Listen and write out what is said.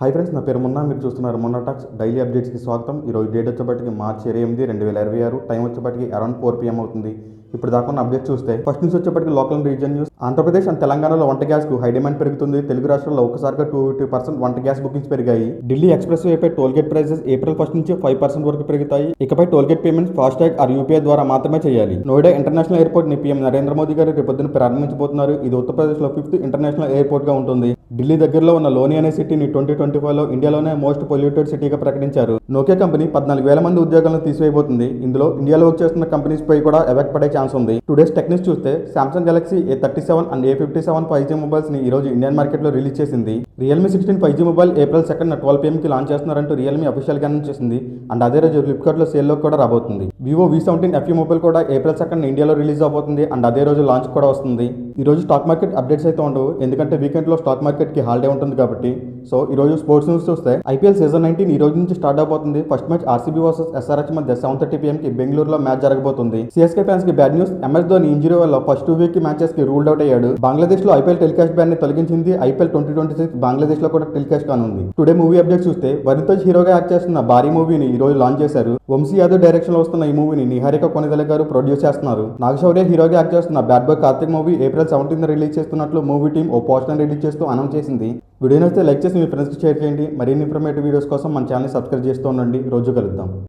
Hi friends, నా పేరు మున్నా. మీరు చూస్తున్నారు మున్నా టాక్స్ డైలీ అప్డేట్స్కి స్వాగతం. ఈరోజు డేట్ వచ్చేప్పటికి మార్చి 28, 2026. టైం వచ్చేప్పటికి అరౌండ్ 4 PM అవుతుంది. ఇప్పుడు దాకా ఉన్న అప్డేట్ చూస్తే ఫస్ట్ న్యూస్ వచ్చేప్పటికి local reason news. Andhra Pradesh and తెలంగాణలో వంట గ్యాస్కు హై డిమాండ్ పెరుగుతుంది. తెలుగు రాష్ట్రాల్లో ఒక్కసారిగా 250% వంట గ్యాస్ బుకింగ్స్ పెరిగాయి. ఢిల్లీ ఎక్స్ప్రెస్ వేపై టోల్ గేట్ ప్రైసెస్ ఏప్రిల్ 1 నుంచి 5% వరకు పెరుగుతాయి. ఇకపై toll gate payments FASTag or UPI ద్వారా మాత్రమే చేయాలి. నోయిడా ఇంటర్నేషనల్ ఎయిర్పోర్ట్ ని పీఎం నరేంద్ర మోదీ గారు రేపొద్దున ప్రారంభించబోతున్నారు. ఇది ఉత్తరప్రదేశ్లో 5th ఇంటర్నేషనల్ ఎయిర్పోర్ట్ గా ఉంటుంది. ఢిల్లీ దగ్గరలో ఉన్న లోని అనే సిటీని 2025లో ఇండియాలోనే మోస్ట్ పొల్యూటెడ్ సిటీగా ప్రకటించారు. నోకియా కంపెనీ 14,000 మంది ఉద్యోగాలను తీసివేయబోతుంది. ఇందులో ఇండియాలో వర్క్ చేస్తున్న కంపెనీస్ పై కూడా ఎఫెక్ట్ పడే ఛాన్స్ ఉంది. టుడేస్ టెక్నిక్స్ చూస్తే Samsung Galaxy A37 and A57 5G mobiles ని ఈ రోజు ఇండియన్ మార్కెట్ లో రిలీజ్ చేసింది. Realme 16 5G mobile April 2 12 PM కి లాంచ్ చేస్తున్నారంటూ రియల్మీ అఫీషియల్ గా అనౌన్స్ చేసింది. అండ్ అదే రోజు ఫ్లిప్కార్ట్ లో సేల్ లో కూడా రాబోతుంది. వివో V17 FE మొబైల్ కూడా ఏప్రిల్ 2 ఇండియాలో రిలీజ్ అవబోతుంది. అండ్ అదే రోజు లాంచ్ కూడా వస్తుంది. ఈ రోజు స్టాక్ మార్కెట్ అప్డేట్స్ అయితే ఉండవు, ఎందుకంటే వీకెండ్ లో స్టాక్ మార్కెట్ కి హాలిడే ఉంటుంది కాబట్టి. సో ఈ రోజు స్పోర్ట్స్ న్యూస్ చూస్తే IPL సీజన్ 19 ఈ రోజు నుంచి స్టార్ట్ అవబోతుంది. First match RCB versus SRH మధ్య 7:30 PM కి బెంగళూరులో మ్యాచ్ జరగబోతుంది. CSK ఫ్యాన్స్ కి bad news. MS Dhoni injury వల్ల ఫస్ట్ 2 వీక్ మ్యాచెస్ కి రూల్డ్ అవుట్ అయ్యాడు. బంగ్లాదేశ్ లో IPL టెలికాస్ట్ బ్యాన్ ని తొలగించింది. IPL 2026 బంగ్లాదేశ్ లో కూడా టెలికాస్ట్ కానుంది. టుడే మూవీ అప్డేట్ చూస్తే వరుణ్ తేజ్ హీరోగా యాక్ట్ చేస్తున్న భారీ మూవీని ఈ రోజు లాంచ్ చేశారు. వంశీ యాదవ్ డైరెక్షన్ లో వస్తున్న ఈ మూవీని నిహారిక కొనిదెల గారు ప్రొడ్యూస్ చేస్తున్నారు. నాగశౌర్య హీరోగా యాక్ట్ చేస్తున్న bad boy Karthik movie April 17 release చేస్తున్నట్లు మూవీ టీం ఓ పోస్టర్ రిలీజ్ చేస్తూ అనౌన్స్ చేసింది. వీడియో నచ్చితే లైక్ చేసి మీ ఫ్రెండ్స్కి షేర్ చేయండి. మరిన్ని ఇన్ఫర్మేటివ్ వీడియోస్ కోసం మన ఛానల్ సబ్స్క్రైబ్ చేస్తూ ఉండండి. రోజు కలుద్దాం.